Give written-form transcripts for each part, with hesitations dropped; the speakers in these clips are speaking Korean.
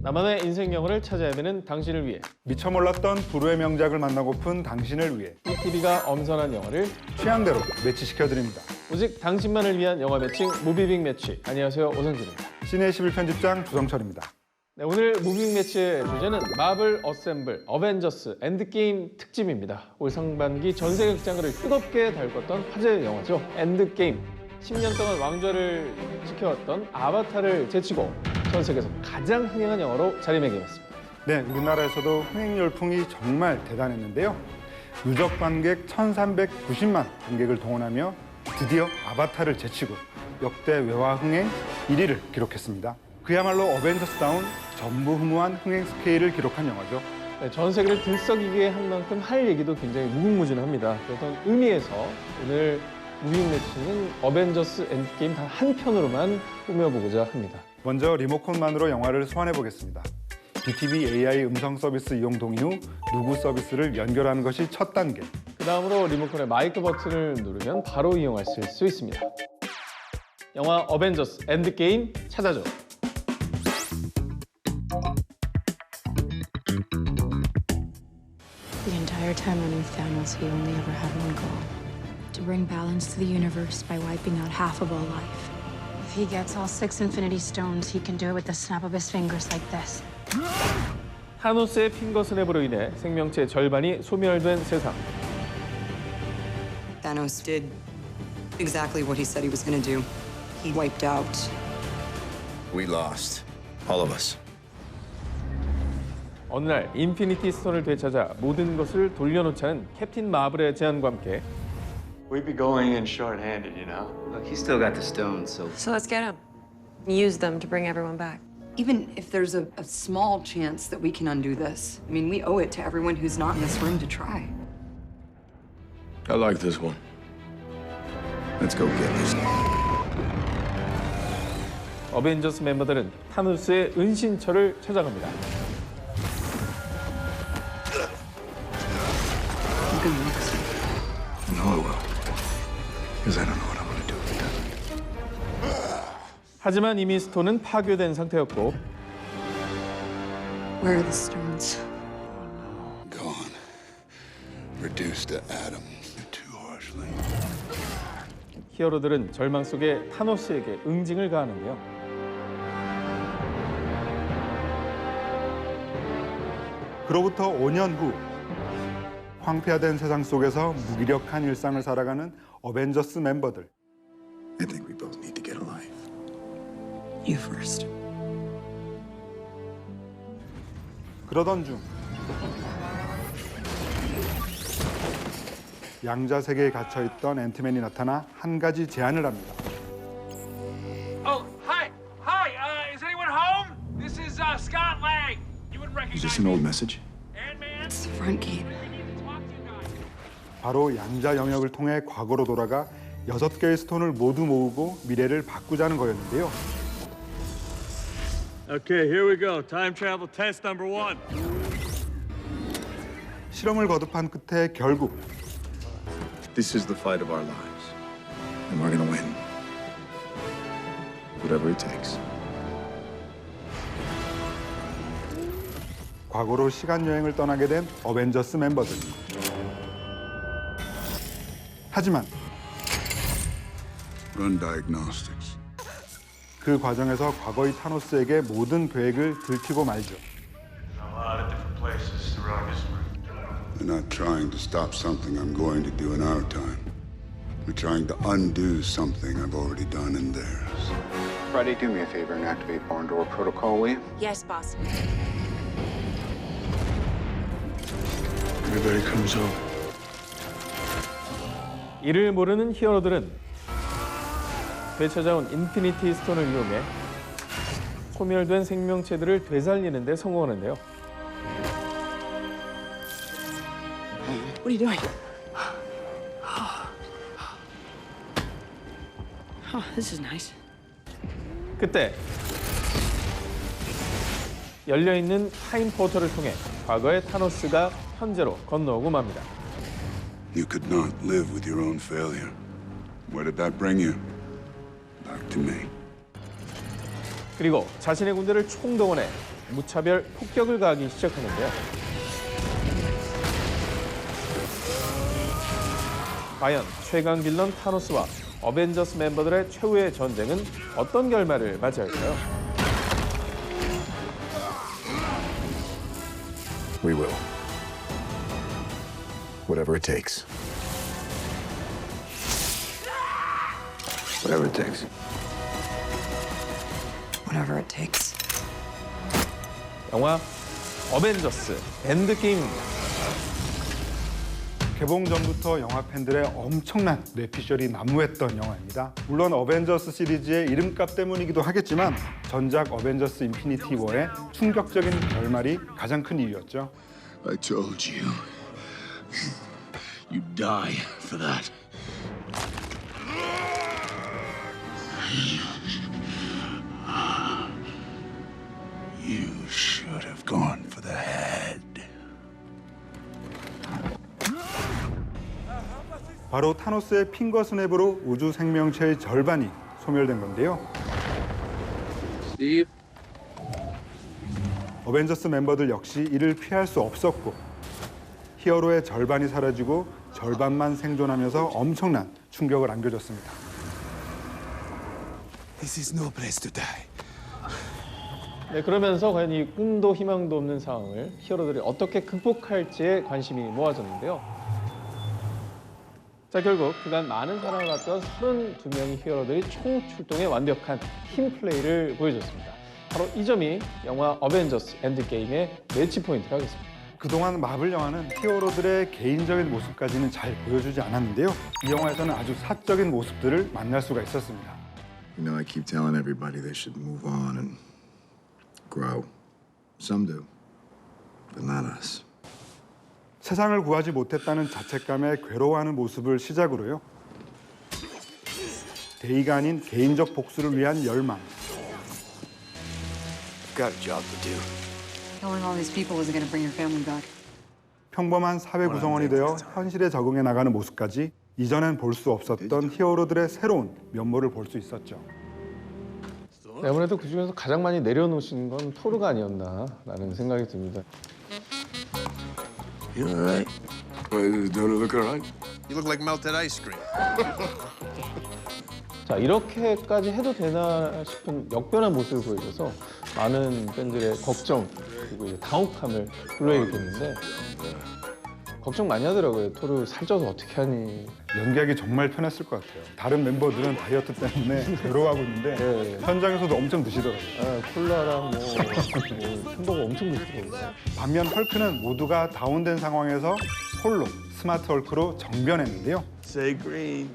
나만의 인생 영화를 찾아야 되는 당신을 위해, 미처 몰랐던 불후의 명작을 만나고픈 당신을 위해 TV가 엄선한 영화를 취향대로 매치시켜드립니다. 오직 당신만을 위한 영화 매칭 무비빅 매치. 안녕하세요, 오성진입니다. 시내 11편집장 조성철입니다. 네, 오늘 무비빅 매치의 주제는 마블 어셈블 어벤져스 엔드게임 특집입니다. 올 상반기 전 세계 극장을 뜨겁게 달궜던 화제 영화죠. 엔드게임. 10년 동안 왕좌를 지켜왔던 아바타를 제치고 전 세계에서 가장 흥행한 영화로 자리매김했습니다. 네, 우리나라에서도 흥행 열풍이 정말 대단했는데요. 누적 관객 1,390만 관객을 동원하며 드디어 아바타를 제치고 역대 외화 흥행 1위를 기록했습니다. 그야말로 어벤져스다운 전무후무한 흥행 스케일을 기록한 영화죠. 네, 전 세계를 들썩이게 한 만큼 할 얘기도 굉장히 무궁무진합니다. 그런 의미에서 오늘 무비빅 매치는 어벤져스 엔드게임 단 한 편으로만 꾸며보고자 합니다. 먼저 리모컨만으로 영화를 소환해보겠습니다. BTV AI 음성 서비스 이용 동의 후 누구 서비스를 연결하는 것이 첫 단계. 그 다음으로 리모컨의 마이크 버튼을 누르면 바로 이용하실 수 있습니다. 영화 어벤져스 엔드게임 찾아줘. The entire time running Thanos, he only ever had one goal. To bring balance to the universe by wiping out half of all life. If he gets all 6 Infinity Stones, he can do it with the snap of his fingers like this. 타노스의 핑거 스냅으로 인해 생명체의 절반이 소멸된 세상. Thanos did exactly what he said he was going to do. He wiped out. We lost. All of us. 어느 날 인피니티 스톤을 되찾아 모든 것을 돌려놓자는 캡틴 마블의 제안과 함께 We'd be going in short-handed, you know? Look, he's still got the stones, so So let's get him. Use them to bring everyone back. Even if there's a small chance that we can undo this, I mean, we owe it to everyone who's not in this room to try. I like this one. Let's go get this. 어벤져스 멤버들은 타노스의 은신처를 찾아갑니다. You can look. No, I will. Because I don't know what I'm going to do with them. 하지만 이미 스톤은 파괴된 상태였고 Where are the stones? Gone. Reduced to atoms. Too harshly. 히어로들은 절망 속에 타노스에게 응징을 가하는데요. 그로부터 5년 후 황폐화된 세상 속에서 무기력한 일상을 살아가는 어벤져스 멤버들. I think we both need to get alive. You first. 그러던 중 양자 세계에 갇혀있던 앤트맨이 나타나 한 가지 제안을 합니다. Oh, hi! Hi, is anyone home? This is, Scott Lang. You wouldn't recognize Is this an old message? Ant-Man? It's the front gate. We need to talk to you guys. 바로 양자 영역을 통해 과거로 돌아가 6개의 스톤을 모두 모으고 미래를 바꾸자는 거였는데요. Okay, here we go. Time travel test number 1. 실험을 거듭한 끝에 결국 This is the fight of our lives. And we're going to win. Whatever it takes. 과거로 시간 여행을 떠나게 된 어벤져스 멤버들. 하지만 Run diagnostics. 그 과정에서 과거의 타노스에게 모든 계획을 들키고 말죠. A lot of different places throughout history. They're not trying to stop something I'm going to do in our time. They're trying to undo something I've already done in theirs. Friday, do me a favor and activate barn door protocol, will you? Yes, boss. Everybody comes home. 이를 모르는 히어로들은 되찾아온 인피니티 스톤을 이용해 소멸된 생명체들을 되살리는 데 성공하는데요. What are you doing? Oh, this is nice. 그때 열려있는 타임 포털을 통해 과거의 타노스가 현재로 건너오고 맙니다. You could not live with your own failure. Where did that bring you? Back to me. 그리고 자신의 군대를 총동원해 무차별 폭격을 가하기 시작하는데요. 과연 최강 빌런 타노스와 어벤져스 멤버들의 최후의 전쟁은 어떤 결말을 맞이할까요? We will. Whatever it takes. Whatever it takes. Whatever it takes. 영화 어벤져스 엔드게임입니다. 개봉 전부터 영화 팬들의 엄청난 뇌피셜이 난무했던 영화입니다. 물론 어벤져스 시리즈의 이름값 때문이기도 하겠지만 전작 어벤져스 인피니티 워의 충격적인 결말이 가장 큰 이유였죠. I told you. You die for that. You should have gone for the head. 바로 타노스의 핑거 스냅으로 우주 생명체의 절반이 소멸된 건데요. Steve? 어벤져스 멤버들 역시 이를 피할 수 없었고 히어로의 절반이 사라지고 절반만 생존하면서 엄청난 충격을 안겨줬습니다. This is no place to die. 네, 그러면서 과연 이 꿈도 희망도 없는 상황을 히어로들이 어떻게 극복할지에 관심이 모아졌는데요. 자, 결국 그간 많은 사랑을 받던 32명의 히어로들이 총출동해 완벽한 팀 플레이를 보여줬습니다. 바로 이 점이 영화 어벤져스 엔드게임의 매치 포인트가 하겠습니다. 그동안 마블 영화는 히어로들의 개인적인 모습까지는 잘 보여주지 않았는데요. 이 영화에서는 아주 사적인 모습들을 만날 수가 있었습니다. You know, I keep telling everybody they should move on and grow. Some do, but not us. 세상을 구하지 못했다는 자책감에 괴로워하는 모습을 시작으로요. 대의가 아닌 개인적 복수를 위한 열망. Got a job to do. Killing all these people isn't going to bring your family back. 평범한 사회 구성원이 되어 현실에 적응해 나가는 모습까지 이전엔 볼 수 없었던 히어로들의 새로운 면모를 볼 수 있었죠. 네, 아무래도 그중에서 가장 많이 내려놓으신 건 토르가 아니었나라는 생각이 듭니다. You all right? Don't it look all right? You look like melted ice cream. 자, 이렇게까지 해도 되나 싶은 역변한 모습을 보여줘서 많은 팬들의 걱정 그리고 이제 당혹함을 불러일으켰는데 걱정 많이 하더라고요. 토르 살쪄서 어떻게 하니. 연기하기 정말 편했을 것 같아요. 다른 멤버들은 다이어트 때문에 괴로워하고 있는데 네. 현장에서도 엄청 드시더라고요. 아, 콜라랑 햄버거 엄청 드시더라고요. 반면 헐크는 모두가 다운된 상황에서 홀로 스마트 헐크로 정변했는데요. Say green.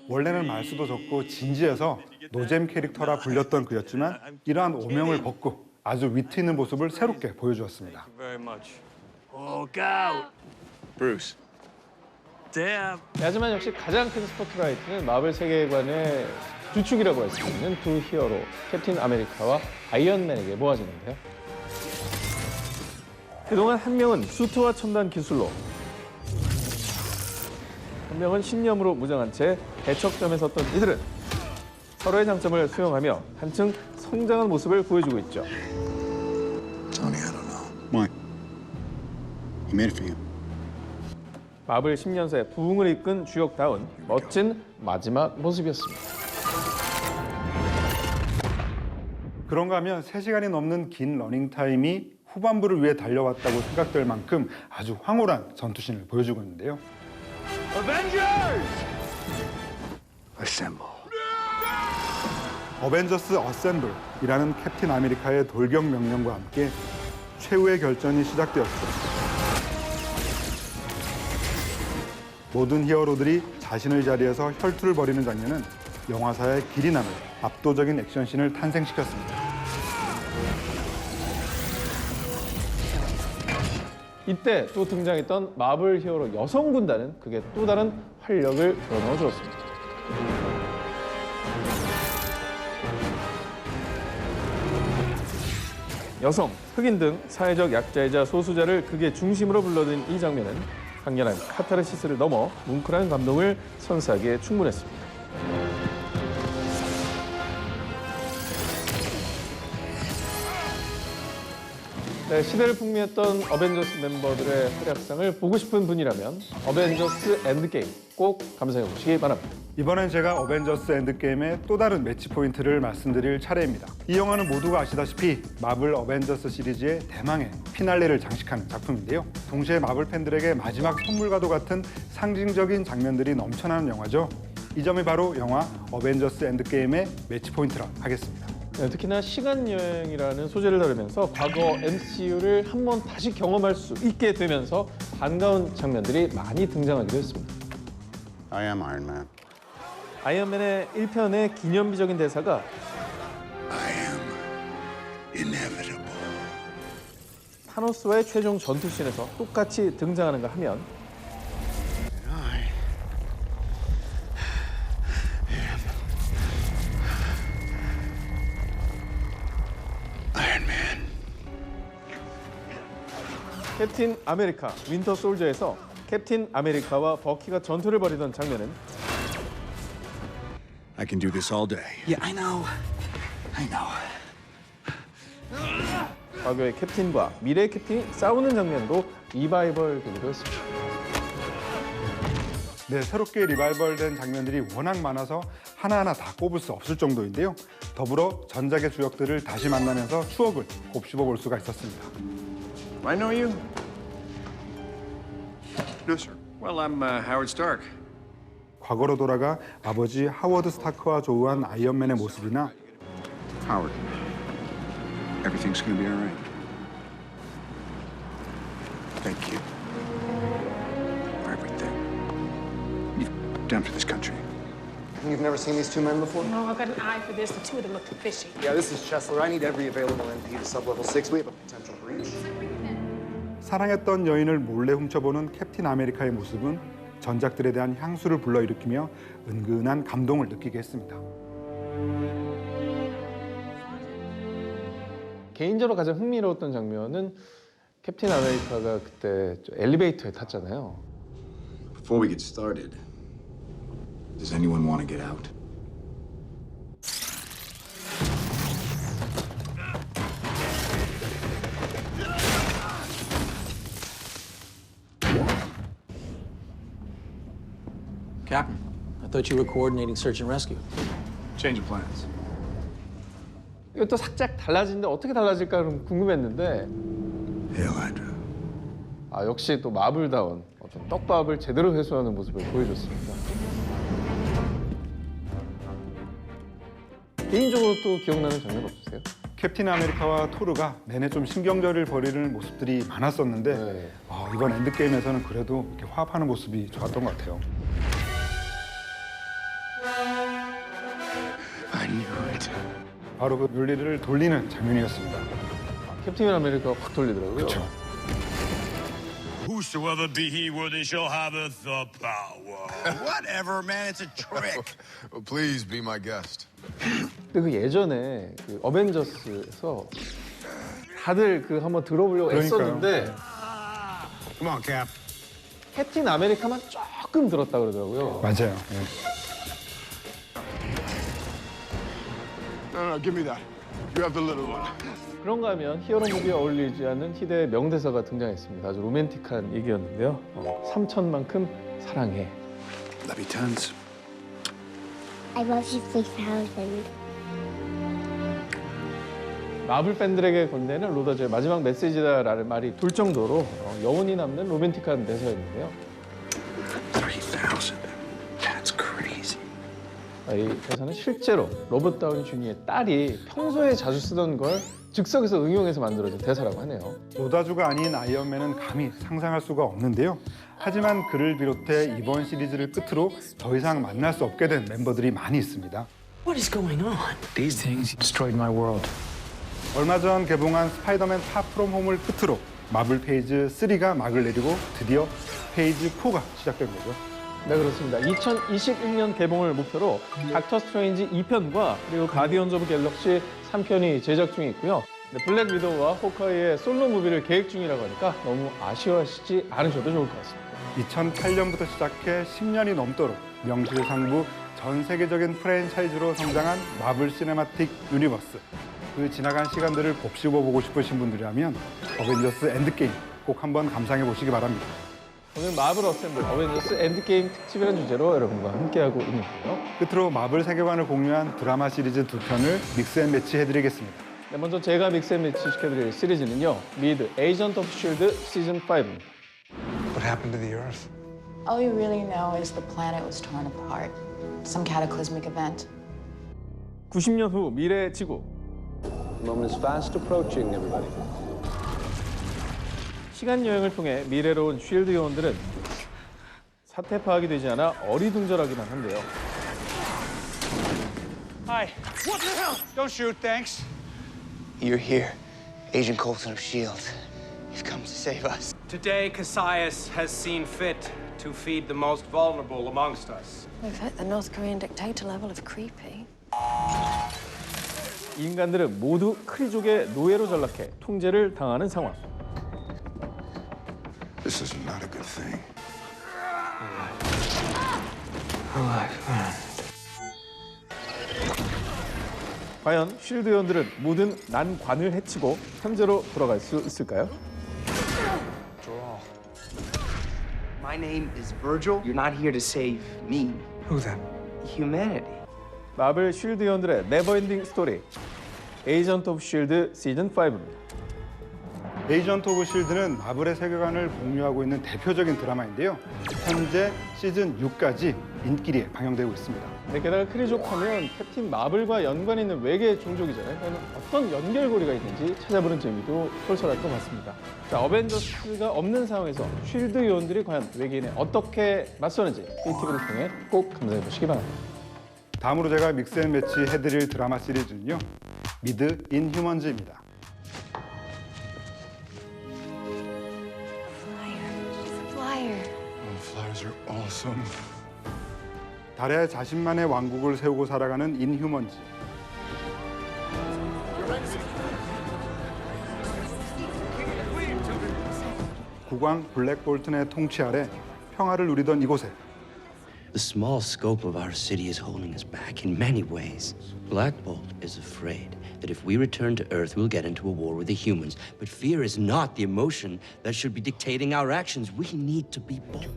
원래는 말수도 적고 진지해서 노잼 캐릭터라 불렸던 그였지만 이러한 오명을 벗고 아주 위트 있는 모습을 새롭게 보여주었습니다. Very much. Look out. Bruce. Damn. 네, 하지만 역시 가장 큰 스포트라이트는 마블 세계관의 주축이라고 할 수 있는 두 히어로 캡틴 아메리카와 아이언맨에게 모아지는데요. 그동안 한 명은 수트와 첨단 기술로, 한 명은 신념으로 무장한 채 대척점에 섰던 이들은 서로의 장점을 수용하며 한층 성장한 모습을 보여주고 있죠. Tony, I don't know. Why? You made it for you. 마블 10년사의 부흥을 이끈 주역다운 멋진 마지막 모습이었습니다. 그런가 하면 3시간이 넘는 긴 러닝타임이 후반부를 위해 달려왔다고 생각될 만큼 아주 황홀한 전투신을 보여주고 있는데요. Assemble. 어벤져스 어셈블이라는 캡틴 아메리카의 돌격 명령과 함께 최후의 결전이 시작되었죠. 모든 히어로들이 자신의 자리에서 혈투를 벌이는 장면은 영화사의 길이 남을 압도적인 액션씬을 탄생시켰습니다. 이때 또 등장했던 마블 히어로 여성 군단은 그게 또 다른 활력을 불어넣어 주었습니다. 여성, 흑인 등 사회적 약자이자 소수자를 극의 중심으로 불러든 이 장면은 강렬한 카타르시스를 넘어 뭉클한 감동을 선사하기에 충분했습니다. 네, 시대를 풍미했던 어벤져스 멤버들의 활약상을 보고 싶은 분이라면 어벤져스 엔드게임 꼭 감상해 보시기 바랍니다. 이번엔 제가 어벤져스 엔드게임의 또 다른 매치 포인트를 말씀드릴 차례입니다. 이 영화는 모두가 아시다시피 마블 어벤져스 시리즈의 대망의 피날레를 장식한 작품인데요. 동시에 마블 팬들에게 마지막 선물과도 같은 상징적인 장면들이 넘쳐나는 영화죠. 이 점이 바로 영화 어벤져스 엔드게임의 매치 포인트라 하겠습니다. 네, 특히나 시간 여행이라는 소재를 다루면서 과거 MCU를 한번 다시 경험할 수 있게 되면서 반가운 장면들이 많이 등장하기도 했습니다. I am Iron Man. 아이언맨의 1편의 기념비적인 대사가 I am inevitable. 타노스와의 최종 전투씬에서 똑같이 등장하는가 하면 Iron Man. 캡틴 아메리카 윈터 솔저에서 캡틴 아메리카와 버키가 전투를 벌이던 장면은 I can do this all day. Yeah, I know. 과거의 캡틴과 미래의 캡틴이 싸우는 장면도 리바이벌 되기도 했습니다. 네, 새롭게 리바이벌된 장면들이 워낙 많아서 하나하나 다 꼽을 수 없을 정도인데요. 더불어 전작의 주역들을 다시 만나면서 추억을 곱씹어 볼 수가 있었습니다. I know you? No, sir. Well, I'm Howard Stark. 과거로 돌아가 아버지 하워드 스타크와 조우한 아이언맨의 모습이나 Howard. Everything's gonna be all right. Thank you for everything you've done for this country. You've never seen these two men before? No, I've got an eye for this. The two of them look fishy. Yeah, this is Chesler. I need every available MP to sub-level 6. We have a potential breach. 사랑했던 여인을 몰래 훔쳐보는 캡틴 아메리카의 모습은 전작들에 대한 향수를 불러일으키며 은근한 감동을 느끼게 했습니다. 개인적으로 가장 흥미로웠던 장면은 캡틴 아메리카가 그때 엘리베이터에 탔잖아요. Before we get started, does anyone want to get out? Captain, I thought you were coordinating search and rescue. Change of plans. 이것도 살짝 달라지는데 어떻게 달라질까 궁금했는데 Hail Hydra. 아, 역시 또 마블다운 어떤 떡밥을 제대로 회수하는 모습을 보여줬습니다. 개인적으로 또 기억나는 장면 없으세요? 캡틴 아메리카와 토르가 내내 좀 신경전을 벌이는 모습들이 많았었는데 네. 이번 엔드게임에서는 그래도 이렇게 화합하는 모습이 좋았던 것 같아요. I knew it. 바로 그 뮬리를 돌리는 장면이었습니다. 캡틴 아메리카가 확 돌리더라고요. 그렇죠. Whosoever be he worthy shall have the power. Whatever, man. It's a trick. Well, please be my guest. 근데 그 예전에 그 어벤져스에서 다들 그 한번 들어보려고 그러니까요. 했었는데 Come on, Cap. 캡틴 아메리카만 조금 들었다 그러더라고요. 맞아요. No, give me that. You have the little one. 그런가 하면 히어로 무비에 어울리지 않는 희대의 명대사가 등장했습니다. 아주 로맨틱한 얘기였는데요. 삼천만큼 사랑해. Love you tons. I love you 3000. 마블 팬들에게 건네는 로더즈의 마지막 메시지다라는 말이 돌 정도로 여운이 남는 로맨틱한 대사였는데요. 3000. That's crazy. 이 대사는 실제로 로버트 다우니 주니어의 딸이 평소에 자주 쓰던 걸 즉석에서 응용해서 만들어진 대사라고 하네요. 로다주가 아닌 아이언맨은 감히 상상할 수가 없는데요. 하지만 그를 비롯해 이번 시리즈를 끝으로 더 이상 만날 수 없게 된 멤버들이 많이 있습니다. What is going on? These things destroyed my world. 얼마 전 개봉한 스파이더맨 파프롬 홈을 끝으로 마블 페이즈 3가 막을 내리고 드디어 페이즈 4가 시작된 거죠. 네, 그렇습니다. 2021년 개봉을 목표로 닥터 스트레인지 2편과 그리고 가디언즈 오브 갤럭시 3편이 제작 중에 있고요. 네, 블랙 위도우와 호커이의 솔로 무비를 계획 중이라고 하니까 너무 아쉬워하시지 않으셔도 좋을 것 같습니다. 2008년부터 시작해 10년이 넘도록 명실상부 전 세계적인 프랜차이즈로 성장한 마블 시네마틱 유니버스. 그 지나간 시간들을 곱씹어보고 싶으신 분들이라면 어벤져스 엔드게임 꼭 한번 감상해 보시기 바랍니다. 오늘 마블 어셈블 어벤져스 엔드게임 특집이라는 주제로 여러분과 함께하고 있는데요. 끝으로 마블 세계관을 공유한 드라마 시리즈 2편을 믹스앤매치 해드리겠습니다. 네, 먼저 제가 믹스앤매치 시켜드릴 시리즈는요. 미드 에이전트 오브 쉴드 시즌 5입니다. What happened to the Earth? All you really know is the planet was torn apart. Some cataclysmic event. 90년 후 미래 지구. The moment is fast approaching, everybody. 시간 여행을 통해 미래로 온 쉴드 요원들은 사태 파악이 되지 않아 어리둥절하기만 한데요. Hi. What the hell? Don't shoot, thanks. You're here, Agent Coulson of S.H.I.E.L.D. You've come to save us. Today, Cassius has seen fit to feed the most vulnerable amongst us. We've hit the North Korean dictator level of creepy. 인간들은 모두 크리족의 노예로 전락해 통제를 당하는 상황. This is not a good thing. 과연 쉴드 요원들은 모든 난관을 해치고 현재로 돌아갈 수 있을까요? My name is Virgil. You're not here to save me. Who then? Humanity. 마블 쉴드 요원들의 네버엔딩 스토리 에이전트 오브 쉴드 시즌 5입니다. 에이전트 오브 쉴드는 마블의 세계관을 공유하고 있는 대표적인 드라마인데요. 현재 시즌 6까지 인기리에 방영되고 있습니다. 네, 게다가 크리족 하면 캡틴 마블과 연관 있는 외계 종족이잖아요. 그러면 어떤 연결고리가 있는지 찾아보는 재미도 쏠쏠할 것 같습니다. 자, 어벤져스가 없는 상황에서 쉴드 요원들이 과연 외계인에 어떻게 맞서는지 BTV를 통해 꼭 감상해 보시기 바랍니다. 다음으로 제가 믹스앤매치 해드릴 드라마 시리즈는요. 미드 인휴먼즈입니다. Flyers are awesome. 달에 자신만의 왕국을 세우고 살아가는 인휴먼즈. 국왕 블랙볼튼의 통치 아래 평화를 누리던 이곳에 The small scope of our city is holding us back in many ways. Black Bolt is afraid that if we return to Earth, we'll get into a war with the humans. But fear is not the emotion that should be dictating our actions. We need to be bold.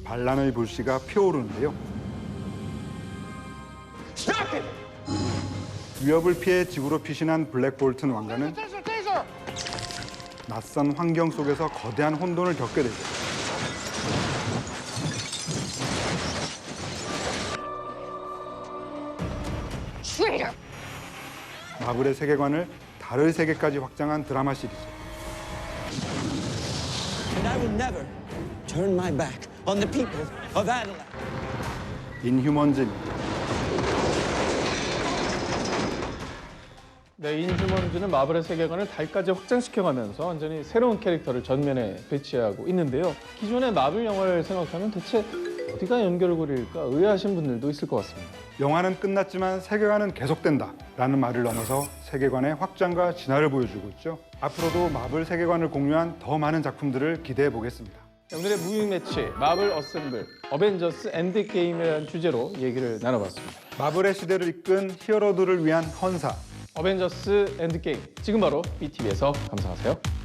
반란의 불씨가 피어오르는데요. 위협을 피해 지구로 피신한 블랙볼튼 왕가는 낯선 환경 속에서 거대한 혼돈을 겪게 되죠. 마블의 세계관을 달의 세계까지 확장한 드라마 시리즈. And I will never turn my back on the people of Adelaide. 인휴먼즈입니다. 네, 인휴먼즈는 마블의 세계관을 달까지 확장시켜가면서 완전히 새로운 캐릭터를 전면에 배치하고 있는데요. 기존의 마블 영화를 생각하면 대체 어디가 연결고리일까 의아하신 분들도 있을 것 같습니다. 영화는 끝났지만 세계관은 계속된다라는 말을 넘어서 세계관의 확장과 진화를 보여주고 있죠. 앞으로도 마블 세계관을 공유한 더 많은 작품들을 기대해 보겠습니다. 오늘의 무빙 매치 마블 어셈블 어벤져스 엔드게임이라는 주제로 얘기를 나눠봤습니다. 마블의 시대를 이끈 히어로들을 위한 헌사 어벤져스 엔드게임 지금 바로 BTV에서 감상하세요.